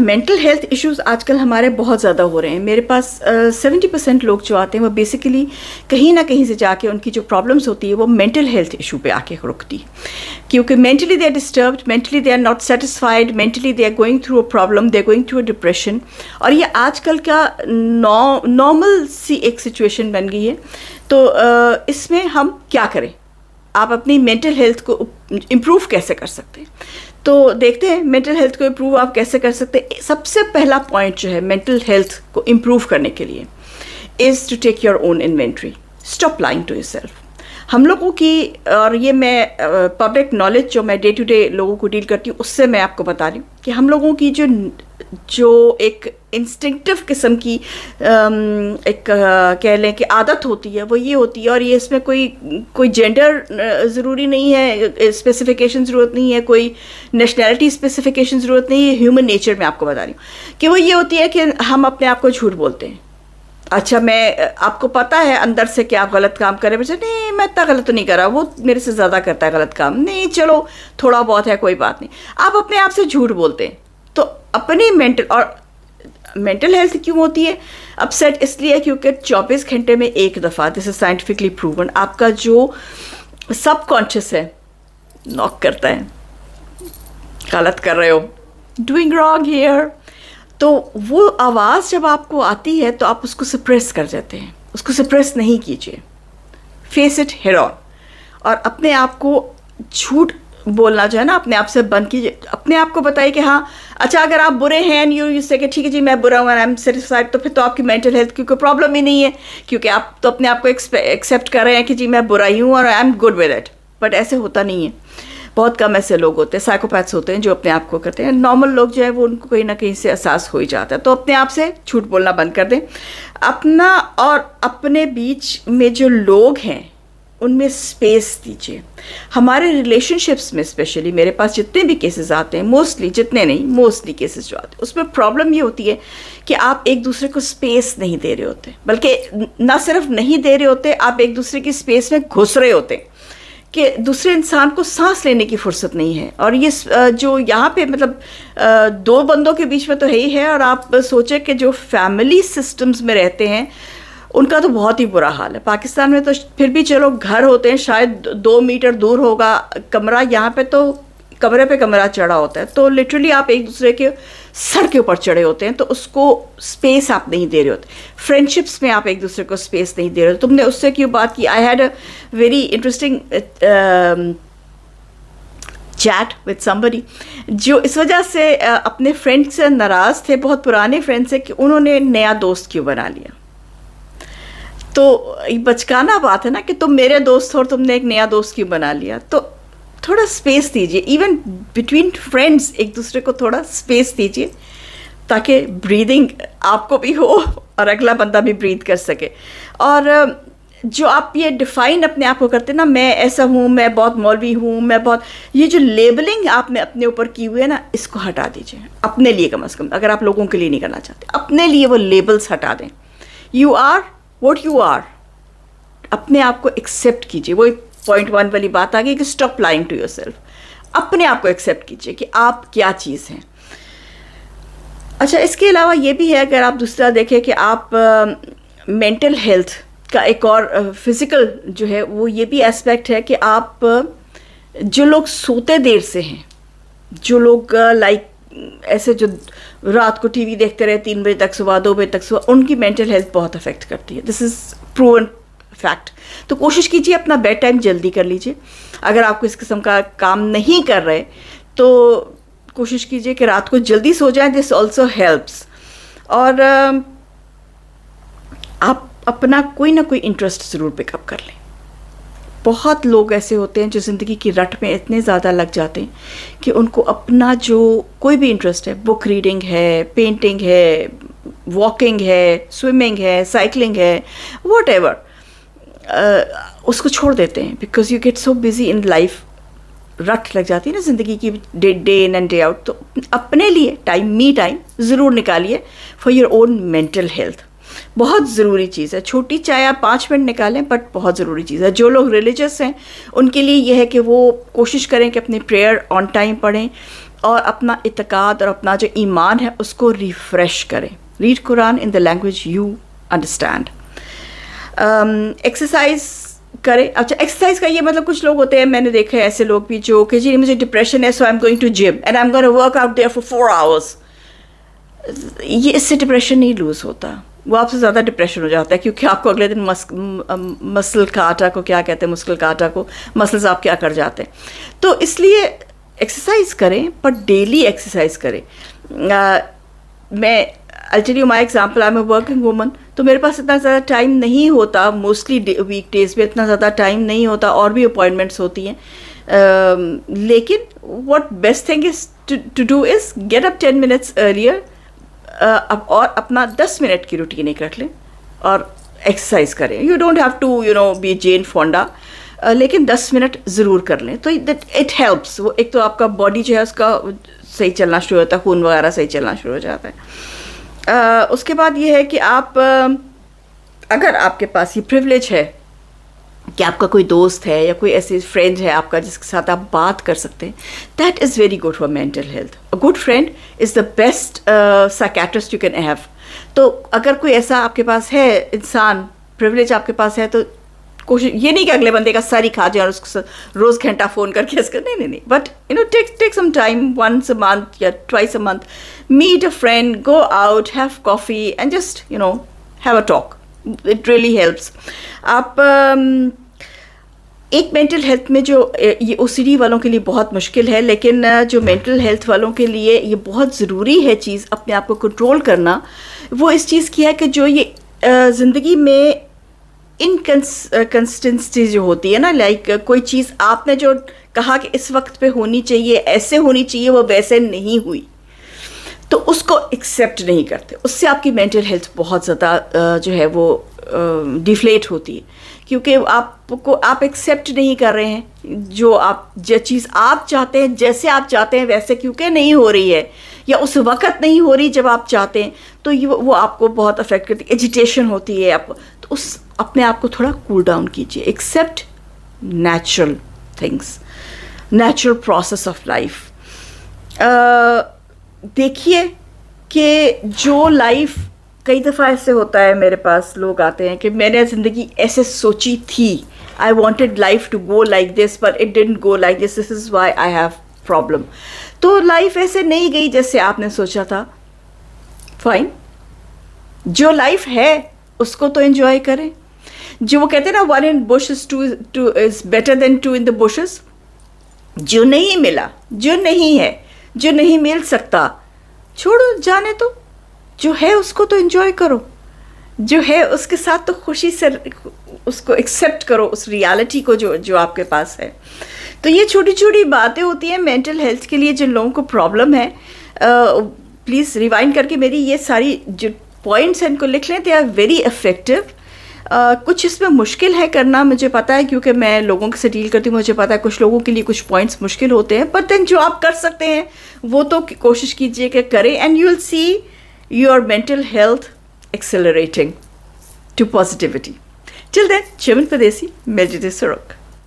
Mental health issues آج کل ہمارے بہت زیادہ ہو رہے ہیں. میرے پاس 70% لوگ جو آتے ہیں وہ بیسیکلی کہیں نہ کہیں سے جا کے ان کی جو پرابلمس ہوتی ہے وہ مینٹل ہیلتھ ایشو پہ آ کے رکتی ہے, کیونکہ mentally they are disturbed, mentally they are not satisfied, mentally they are going through a problem, they are going through a depression. اور یہ آج کل کا نارمل سی ایک سچویشن بن گئی ہے. تو اس میں ہم کیا کریں, آپ اپنی مینٹل ہیلتھ کو امپروو کیسے کر سکتے ہیں؟ تو دیکھتے ہیں مینٹل ہیلتھ کو امپروو آپ کیسے کر سکتے ہیں. سب سے پہلا پوائنٹ جو ہے مینٹل ہیلتھ کو امپروو کرنے کے لیے is to take your own inventory. Stop lying to yourself. ہم لوگوں کی, اور یہ میں پبلک نالج جو میں ڈے ٹو ڈے لوگوں کو ڈیل کرتی ہوں اس سے میں آپ کو بتا رہی ہوں کہ ہم لوگوں کی جو ایک انسٹنکٹیو قسم کی ایک کہہ لیں کہ عادت ہوتی ہے وہ یہ ہوتی ہے, اور یہ اس میں کوئی جینڈر ضروری نہیں ہے, اسپیسیفیکیشن ضرورت نہیں ہے, کوئی نیشنلٹی اسپیسیفیکیشن ضرورت نہیں ہے, ہیومن نیچر میں آپ کو بتا رہی ہوں کہ وہ یہ ہوتی ہے کہ ہم اپنے آپ کو جھوٹ بولتے ہیں. اچھا میں آپ کو پتہ ہے اندر سے کہ آپ غلط کام کریں, بچے نہیں میں اتنا غلط تو نہیں کر رہا, وہ میرے سے زیادہ کرتا ہے غلط کام, نہیں چلو تھوڑا بہت ہے کوئی بات نہیں. آپ اپنے آپ سے جھوٹ بولتے ہیں. تو اپنی مینٹل ہیلتھ کیوں ہوتی ہے اپسیٹ؟ اس لیے کیونکہ 24 گھنٹے میں ایک دفعہ, دس از سائنٹیفکلی پروون, آپ کا جو سب کانشیس ہے ناک کرتا ہے, غلط کر رہے ہو, ڈوئنگ رانگ ہیئر. تو وہ آواز جب آپ کو آتی ہے تو آپ اس کو سپریس کر جاتے ہیں. اس کو سپریس نہیں کیجیے, فیس اٹ ہیڈ آن, اور اپنے آپ کو جھوٹ بولنا جو ہے نا اپنے آپ سے بند کیجیے. اپنے آپ کو بتائیے کہ ہاں اچھا اگر آپ برے ہیں یو سے کہ ٹھیک ہے جی میں برا ہوں, آئی ایم سیٹسفائڈ, تو پھر تو آپ کی مینٹل ہیلتھ کی کوئی پرابلم ہی نہیں ہے, کیونکہ آپ تو اپنے آپ کو ایکسیپٹ کر رہے ہیں کہ جی میں برا ہی ہوں اور I am good with it. But ایسے ہوتا نہیں ہے. بہت کم ایسے لوگ ہوتے ہیں, سائیکوپیتھس ہوتے ہیں جو اپنے آپ کو کرتے ہیں. نارمل لوگ جو ہے وہ ان کو کہیں نہ کہیں سے احساس ہو ہی جاتا ہے. تو اپنے آپ سے جھوٹ بولنا بند کر دیں. اپنا اور اپنے بیچ میں جو لوگ ہیں ان میں اسپیس دیجیے. ہمارے ریلیشن شپس میں اسپیشلی میرے پاس جتنے بھی کیسز آتے ہیں, موسٹلی, جتنے نہیں موسٹلی کیسز جو آتے ہیں, اس میں پرابلم یہ ہوتی ہے کہ آپ ایک دوسرے کو اسپیس نہیں دے رہے ہوتے, بلکہ نہ صرف نہیں دے رہے ہوتے, آپ ایک دوسرے کی اسپیس میں گھس رہے ہوتے ہیں کہ دوسرے انسان کو سانس لینے کی فرصت نہیں ہے. اور یہ جو یہاں پہ مطلب دو بندوں کے بیچ میں تو ہے ہی ہے, اور آپ سوچیں کہ جو فیملی سسٹمز میں رہتے ہیں ان کا تو بہت ہی برا حال ہے. پاکستان میں تو پھر بھی چلو گھر ہوتے ہیں, شاید 2 میٹر دور ہوگا کمرہ, یہاں پہ تو کمرے پہ کمرہ چڑھا ہوتا ہے, تو لٹرلی آپ ایک دوسرے کے سر کے اوپر چڑھے ہوتے ہیں, تو اس کو اسپیس آپ نہیں دے رہے ہوتے. فرینڈشپس میں آپ ایک دوسرے کو اسپیس نہیں دے رہے ہوتے. تم نے اس سے کیوں بات کی؟ I had a very interesting chat with somebody جو اس وجہ سے اپنے فرینڈ سے ناراض تھے, بہت پرانے فرینڈ سے, کہ انہوں نے نیا دوست کیوں بنا لیا. تو بچکانا بات ہے نا کہ تم میرے دوست ہو اور تم نے ایک نیا دوست کیوں بنا لیا. تو تھوڑا اسپیس دیجیے, ایون بٹوین فرینڈس ایک دوسرے کو تھوڑا اسپیس دیجیے, تاکہ بریدنگ آپ کو بھی ہو اور اگلا بندہ بھی بریتھ کر سکے. اور جو آپ یہ ڈیفائن اپنے آپ کو کرتے نا, میں ایسا ہوں, میں بہت مولوی ہوں, میں بہت, یہ جو لیبلنگ آپ نے اپنے اوپر کی ہوئی ہے نا, اس کو ہٹا دیجیے اپنے لیے. کم از کم اگر آپ لوگوں کے لیے نہیں کرنا چاہتے, اپنے لیے وہ لیبلز ہٹا دیں. You are what you are. اپنے آپ کو ایکسیپٹ کیجیے. وہ پوائنٹ 1 والی بات آ گئی کہ stop lying to yourself. اپنے آپ کو ایکسیپٹ کیجیے کہ آپ کیا چیز ہیں. اچھا اس کے علاوہ یہ بھی ہے, اگر آپ دوسرا دیکھیں کہ آپ مینٹل ہیلتھ کا ایک اور فزیکل جو ہے وہ یہ بھی اسپیکٹ ہے کہ آپ جو لوگ سوتے دیر سے ہیں, جو لوگ لائک ایسے جو رات کو ٹی وی دیکھتے رہے 3 بجے تک صبح, 2 بجے تک صبح, ان کی مینٹل ہیلتھ بہت افیکٹ کرتی ہے. دس از پروون فیکٹ. تو کوشش کیجیے اپنا بیڈ ٹائم جلدی کر لیجیے. اگر آپ کو اس قسم کا کام نہیں کر رہے تو کوشش کیجیے کہ رات کو جلدی سو جائیں. This also helps. اور آپ اپنا کوئی نہ کوئی انٹرسٹ ضرور پک اپ کر لیں. بہت لوگ ایسے ہوتے ہیں جو زندگی کی رٹ میں اتنے زیادہ لگ جاتے ہیں کہ ان کو اپنا جو کوئی بھی انٹرسٹ ہے, بک ریڈنگ ہے, پینٹنگ ہے, واکنگ ہے, سوئمنگ ہے, سائیکلنگ ہے, واٹ ایور, اس کو چھوڑ دیتے ہیں because you get so busy in life. رٹ لگ جاتی ہے نا زندگی کی, day in and day out. تو اپنے لیے ٹائم, می ٹائم ضرور نکالیے for your own mental health. بہت ضروری چیز ہے. چھوٹی چاہے آپ 5 منٹ نکالیں, بٹ بہت ضروری چیز ہے. جو لوگ ریلیجس ہیں ان کے لیے یہ ہے کہ وہ کوشش کریں کہ اپنی پریئر آن ٹائم پڑھیں, اور اپنا اعتقاد اور اپنا جو ایمان ہے اس کو ریفریش کریں. Read Quran in the language you understand. Exercise کریں. اچھا ایکسرسائز کا یہ مطلب کچھ لوگ ہوتے ہیں, میں نے دیکھا ہے ایسے لوگ بھی جو کہ جی مجھے ڈپریشن ہے, so I am going to gym and I am going to work out there for 4 hours. یہ اس سے ڈپریشن نہیں لوز ہوتا, وہ آپ سے زیادہ ڈپریشن ہو جاتا ہے, کیونکہ آپ کو اگلے دن مسل کاٹا کو کیا کہتے ہیں, مسکل کاٹا کو مسلز آپ کیا کر جاتے ہیں. تو اس لیے ایکسرسائز کریں, پر ڈیلی ایکسرسائز کریں. میں I'll tell you my example. I'm a working woman, تو میرے پاس اتنا زیادہ ٹائم نہیں ہوتا, موسٹلی ویک ڈیز میں اتنا زیادہ ٹائم نہیں ہوتا, اور بھی اپوائنٹمنٹس ہوتی ہیں. لیکن what best thing is to do is get up 10 minutes earlier, اور اپنا 10 منٹ کی روٹین ایک رکھ لیں اور ایکسرسائز کریں. You don't have to be Jane Fonda, لیکن 10 منٹ ضرور کر لیں. تو اٹ ہیلپس. وہ ایک تو آپ کا باڈی جو ہے اس کا صحیح چلنا شروع ہوتا ہے, خون وغیرہ صحیح چلنا شروع ہو جاتا ہے. اس کے بعد یہ ہے کہ آپ, اگر آپ کے پاس یہ پریولیج ہے کہ آپ کا کوئی دوست ہے یا کوئی ایسی فرینڈ ہے آپ کا جس کے ساتھ آپ بات کر سکتے ہیں, that is very good for mental health. A good friend is the best psychiatrist you can have. تو اگر کوئی ایسا آپ کے پاس ہے انسان, پریولیج آپ کے پاس ہے, تو کوشش یہ نہیں کہ اگلے بندے کا سر ہی کھا جائے اور اس کو روز گھنٹہ فون کر کے اس کا نہیں, but take some time, once a month یا twice a month, meet a friend, go out, have coffee and just have a talk. It really helps. آپ ایک مینٹل ہیلتھ میں جو یہ OCD والوں کے لیے بہت مشکل ہے, لیکن جو مینٹل ہیلتھ والوں کے لیے یہ بہت ضروری ہے چیز اپنے آپ کو کنٹرول کرنا, وہ اس چیز کی ہے کہ جو یہ زندگی میں انکنسٹنسی جو ہوتی ہے نا, لائک کوئی چیز آپ نے جو کہا کہ اس وقت پہ ہونی چاہیے, ایسے ہونی چاہیے, وہ ویسے نہیں ہوئی, تو اس کو ایکسیپٹ نہیں کرتے. اس سے آپ کی مینٹل ہیلتھ بہت زیادہ جو ہے وہ ڈیفلیٹ ہوتی ہے, کیونکہ آپ ایکسیپٹ نہیں کر رہے ہیں جو چیز آپ چاہتے ہیں, جیسے آپ چاہتے ہیں ویسے کیونکہ نہیں ہو رہی ہے, یا اس وقت نہیں ہو رہی جب آپ چاہتے ہیں, تو وہ آپ کو بہت افیکٹ کرتی ہے, ایجیٹیشن ہوتی ہے آپ کو. تو اپنے آپ کو تھوڑا کول ڈاؤن کیجیے. Accept natural things, natural process of life. دیکھیے کہ جو لائف, کئی دفعہ ایسے ہوتا ہے میرے پاس لوگ آتے ہیں کہ میں نے زندگی ایسے سوچی تھی, I wanted life to go like this but it didn't go like this, this is why I have problem. تو لائف ایسے نہیں گئی جیسے آپ نے سوچا تھا. فائن, جو لائف ہے اس کو تو انجوائے کریں. جو وہ کہتے ہیں نا, one in bush is better than two in the bushes. جو نہیں ملا, جو نہیں ہے, جو نہیں مل سکتا, چھوڑو جانے. تو جو ہے اس کو تو انجوائے کرو, جو ہے اس کے ساتھ تو خوشی سے اس کو ایکسیپٹ کرو, اس ریالٹی کو جو آپ کے پاس ہے. تو یہ چھوٹی چھوٹی باتیں ہوتی ہیں مینٹل ہیلتھ کے لیے. جن لوگوں کو پرابلم ہے, پلیز ریوائنڈ کر کے میری یہ ساری جو پوائنٹس ہیں ان کو لکھ لیں. They are very effective. کچھ اس میں مشکل ہے کرنا, مجھے پتا ہے, کیونکہ میں لوگوں سے ڈیل کرتی ہوں, مجھے پتا ہے کچھ لوگوں کے لیے کچھ پوائنٹس مشکل ہوتے ہیں, بٹ دین جو آپ کر سکتے ہیں وہ تو کوشش کیجیے کہ کریں, and you will see your mental health accelerating to positivity. Till then, Chaman Pardesi, میں جیتے سرک.